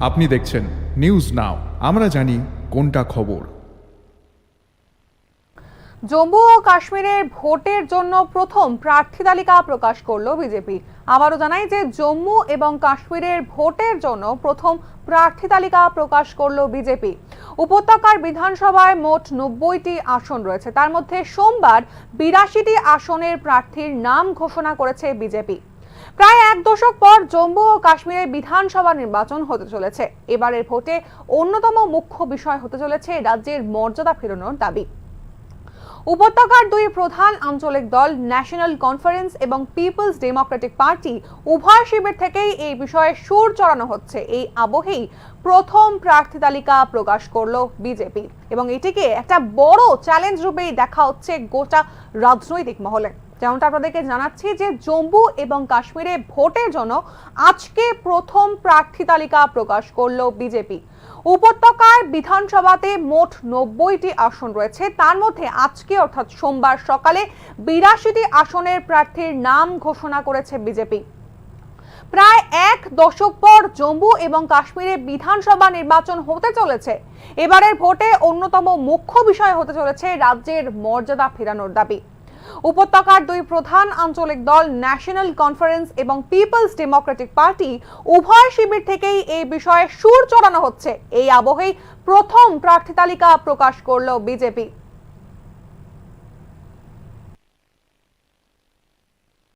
আপনি দেখছেন news now, আমরা জানি কোনটা খবর। জম্মু ও কাশ্মীরের ভোটের জন্য প্রথম প্রার্থী তালিকা প্রকাশ করলো বিজেপি। আবারও জানাই যে জম্মু এবং কাশ্মীরের ভোটের জন্য প্রথম প্রার্থী তালিকা প্রকাশ করলো বিজেপি। উপত্যকার বিধানসভায় মোট 90টি আসন রয়েছে, তার মধ্যে সোমবার 82টি আসনের প্রার্থীর নাম ঘোষণা করেছে বিজেপি। প্রায় এক দশক পর জম্মু ও কাশ্মীরে বিধানসভা নির্বাচন হতে চলেছে। এবারের ভোটে অন্যতম মুখ্য বিষয় হতে চলেছে রাজ্যের মর্যাদা ফেরানোর দাবি। উপত্যকার দুই প্রধান আঞ্চলিক দল ন্যাশনাল কনফারেন্স এবং পিপলস ডেমোক্রেটিক পার্টি উভয় শিবির থেকেই এই বিষয়ে সুর চড়ানো হচ্ছে। এই আবহেই প্রথম প্রার্থী তালিকা প্রকাশ করলো বিজেপি এবং এটিকে একটা বড় চ্যালেঞ্জ রূপেই দেখা হচ্ছে গোটা রাজনৈতিক মহলে। যেমনটা আপনাদেরকে জানাচ্ছি যে জম্মু এবং কাশ্মীরে ভোটের জন্য আজকে প্রথম প্রার্থী তালিকা প্রকাশ করলো বিজেপি। উপত্যকার বিধানসভাতে মোট 90টি আসন রয়েছে, তার মধ্যে আজকে অর্থাৎ সোমবার সকালে 82টি আসনের প্রার্থীর নাম ঘোষণা করেছে বিজেপি। প্রায় এক দশক পর জম্মু এবং কাশ্মীরে বিধানসভা নির্বাচন হতে চলেছে। এবারের ভোটে অন্যতম মুখ্য বিষয় হতে চলেছে রাজ্যের মর্যাদা ফেরানোর দাবি। উপত্যকার দুই প্রধান আঞ্চলিক দল ন্যাশনাল কনফারেন্স এবং পিপলস ডেমোক্রেটিক পার্টি উভয় শিবির থেকেই এই বিষয়ে সুর চড়ানো হচ্ছে। এই আবহেই প্রথম প্রার্থী তালিকা প্রকাশ করলো বিজেপি।